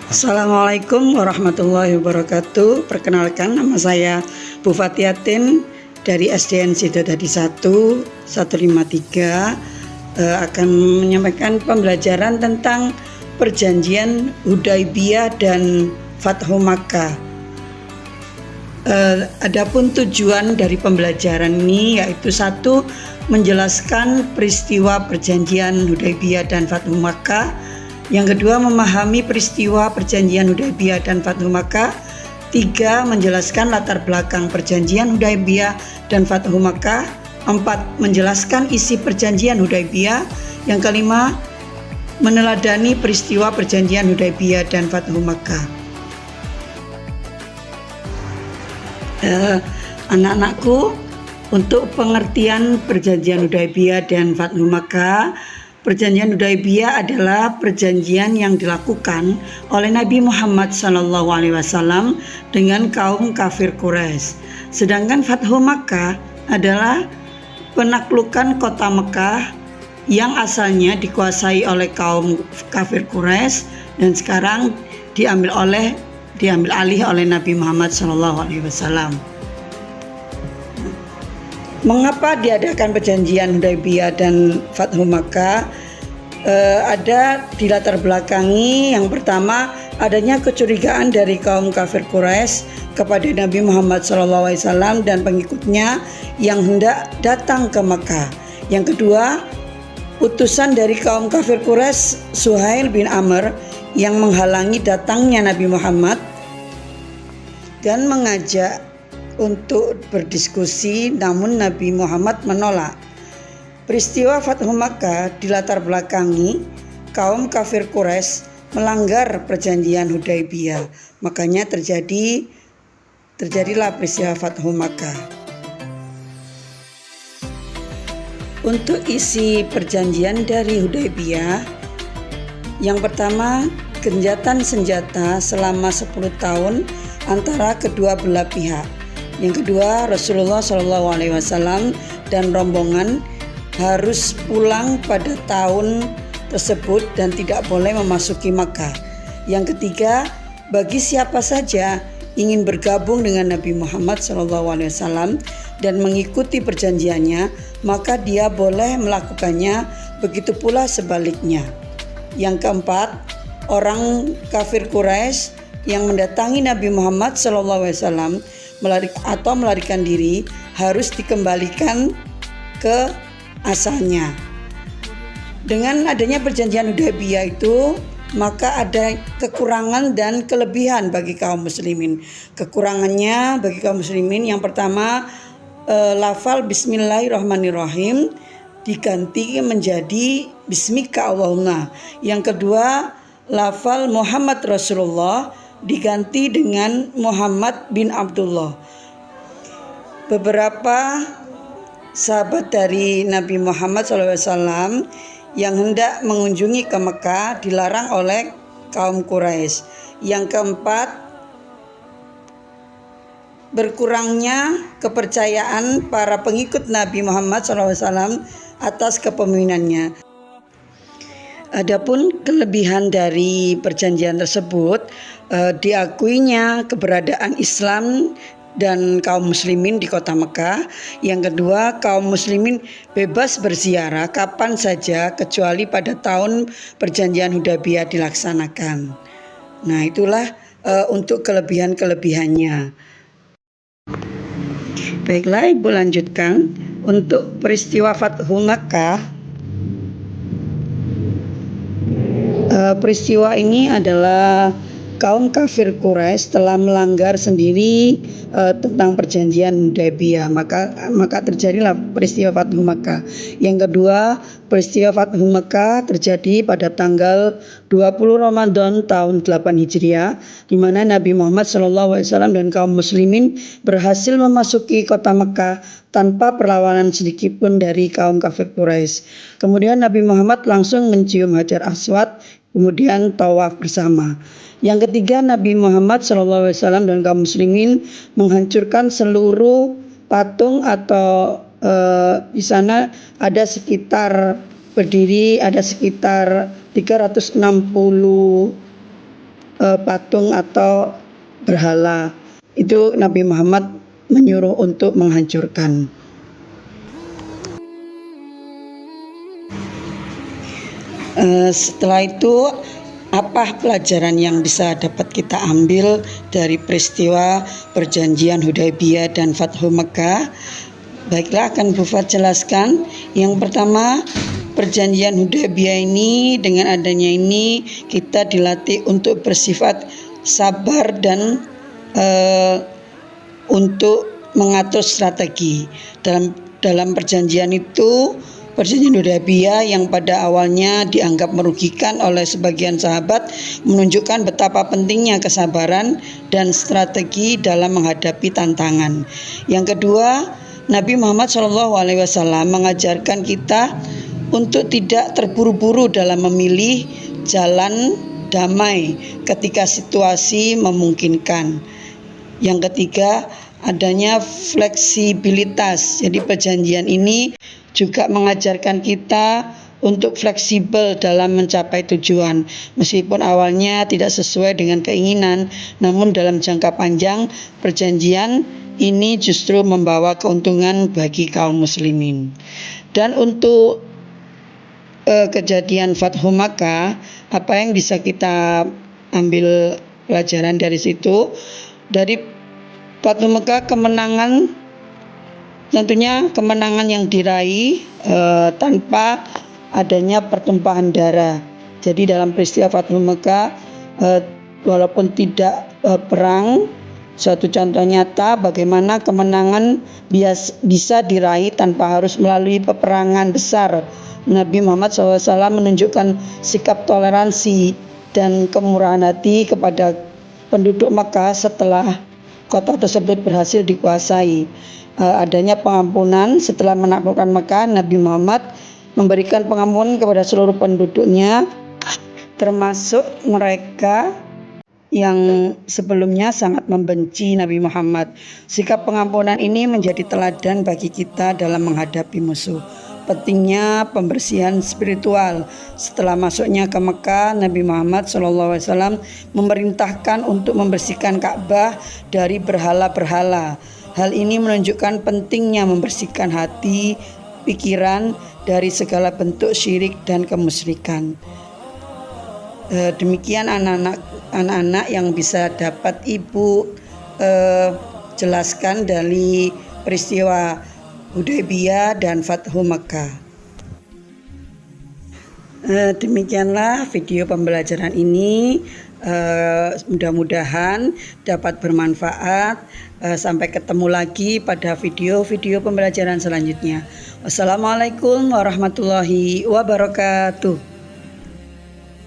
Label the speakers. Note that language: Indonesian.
Speaker 1: Assalamualaikum warahmatullahi wabarakatuh. Perkenalkan, nama saya Bu Fatiatin dari SDN Sidodadi 1 153 akan menyampaikan pembelajaran tentang perjanjian Hudaibiyah dan Fathu Makkah. Adapun tujuan dari pembelajaran ini yaitu satu, menjelaskan peristiwa perjanjian Hudaibiyah dan Fathu Makkah. Yang kedua, memahami peristiwa perjanjian Hudaibiyah dan Fathu Makkah. 3, menjelaskan latar belakang perjanjian Hudaibiyah dan Fathu Makkah. 4, menjelaskan isi perjanjian Hudaibiyah. Yang kelima, meneladani peristiwa perjanjian Hudaibiyah dan Fathu Makkah. Anak-anakku, untuk pengertian perjanjian Hudaibiyah dan Fathu Makkah, perjanjian Hudaibiyah adalah perjanjian yang dilakukan oleh Nabi Muhammad SAW dengan kaum kafir Quraisy. Sedangkan Fathu Makkah adalah penaklukan kota Mekah yang asalnya dikuasai oleh kaum kafir Quraisy dan sekarang diambil alih oleh Nabi Muhammad SAW. Mengapa diadakan perjanjian Hudaibiyah dan Fathu Makkah? Ada dilatar belakangi, yang pertama, adanya kecurigaan dari kaum kafir Quraisy kepada Nabi Muhammad SAW dan pengikutnya yang hendak datang ke Makkah. Yang kedua, utusan dari kaum kafir Quraisy, Suhail bin Amr, yang menghalangi datangnya Nabi Muhammad dan mengajak untuk berdiskusi, namun Nabi Muhammad menolak. Peristiwa Fathu Makkah dilatar belakangi kaum kafir Quraisy melanggar perjanjian Hudaibiyah, makanya terjadilah peristiwa Fathu Makkah. Untuk isi perjanjian dari Hudaibiyah, yang pertama, gencatan senjata selama 10 tahun antara kedua belah pihak. Yang kedua, Rasulullah SAW dan rombongan harus pulang pada tahun tersebut dan tidak boleh memasuki Makkah. Yang ketiga, bagi siapa saja ingin bergabung dengan Nabi Muhammad SAW dan mengikuti perjanjiannya, maka dia boleh melakukannya, begitu pula sebaliknya. Yang keempat, orang kafir Quraisy yang mendatangi Nabi Muhammad SAW melarikan diri harus dikembalikan ke asalnya. Dengan adanya perjanjian Hudaibiyah itu, maka ada kekurangan dan kelebihan bagi kaum muslimin. Kekurangannya bagi kaum muslimin, yang pertama, lafal Bismillahirrahmanirrahim diganti menjadi Bismika Allahumma. Yang kedua, lafal Muhammad Rasulullah diganti dengan Muhammad bin Abdullah. Beberapa sahabat dari Nabi Muhammad SAW yang hendak mengunjungi ke Mekah dilarang oleh kaum Quraisy. Yang keempat, berkurangnya kepercayaan para pengikut Nabi Muhammad SAW atas kepemimpinannya. Adapun kelebihan dari perjanjian tersebut, diakuinya keberadaan Islam dan kaum muslimin di kota Mekah. Yang kedua, kaum muslimin bebas berziarah kapan saja kecuali pada tahun perjanjian Hudaibiyah dilaksanakan. Nah, itulah untuk kelebihan-kelebihannya. Baiklah, Ibu lanjutkan. Untuk peristiwa Fathu Makkah, peristiwa ini adalah kaum kafir Quraisy telah melanggar sendiri tentang perjanjian Hudaibiyah, maka terjadilah peristiwa Fathu Makkah. Yang kedua, peristiwa Fathu Makkah terjadi pada tanggal 20 Ramadan tahun 8 Hijriah, di mana Nabi Muhammad SAW dan kaum muslimin berhasil memasuki kota Makkah tanpa perlawanan sedikit pun dari kaum kafir Quraisy. Kemudian Nabi Muhammad langsung mencium Hajar Aswad, kemudian tawaf bersama. Yang ketiga, Nabi Muhammad SAW dan kaum muslimin menghancurkan seluruh patung atau di sana ada sekitar 360 patung atau berhala. Itu Nabi Muhammad menyuruh untuk menghancurkan. Setelah itu, apa pelajaran yang bisa dapat kita ambil dari peristiwa perjanjian Hudaybiyah dan Fathu Mekah? Baiklah, akan Bu Fat jelaskan. Yang pertama, perjanjian Hudaybiyah ini, dengan adanya ini kita dilatih untuk bersifat sabar dan untuk mengatur strategi. Dalam perjanjian itu, perjanjian Hudaybiyah yang pada awalnya dianggap merugikan oleh sebagian sahabat menunjukkan betapa pentingnya kesabaran dan strategi dalam menghadapi tantangan. Yang kedua, Nabi Muhammad SAW mengajarkan kita untuk tidak terburu-buru dalam memilih jalan damai ketika situasi memungkinkan. Yang ketiga, adanya fleksibilitas. Jadi perjanjian ini juga mengajarkan kita untuk fleksibel dalam mencapai tujuan. Meskipun awalnya tidak sesuai dengan keinginan, namun dalam jangka panjang perjanjian ini justru membawa keuntungan bagi kaum muslimin. Dan untuk kejadian Fathu Makkah, apa yang bisa kita ambil pelajaran dari situ? Dari Fathu Makkah, tentunya kemenangan yang diraih tanpa adanya pertumpahan darah. Jadi dalam peristiwa Fathu Makkah, walaupun tidak perang, suatu contoh nyata bagaimana kemenangan bisa diraih tanpa harus melalui peperangan besar. Nabi Muhammad SAW menunjukkan sikap toleransi dan kemurahan hati kepada penduduk Makkah setelah kota tersebut berhasil dikuasai. Adanya pengampunan setelah menaklukkan Makkah. Nabi Muhammad memberikan pengampunan kepada seluruh penduduknya, termasuk mereka yang sebelumnya sangat membenci Nabi Muhammad. Sikap pengampunan ini menjadi teladan bagi kita dalam menghadapi musuh. Pentingnya pembersihan spiritual. Setelah masuknya ke Mekah, Nabi Muhammad SAW memerintahkan untuk membersihkan Ka'bah dari berhala-berhala. Hal ini menunjukkan pentingnya membersihkan hati, pikiran dari segala bentuk syirik dan kemusyrikan. Demikian anak-anak yang bisa dapat Ibu jelaskan dari peristiwa Hudaybiyah dan Fathu Makkah. Demikianlah video pembelajaran ini. Mudah-mudahan dapat bermanfaat. Sampai ketemu lagi pada video-video pembelajaran selanjutnya. Wassalamualaikum warahmatullahi wabarakatuh.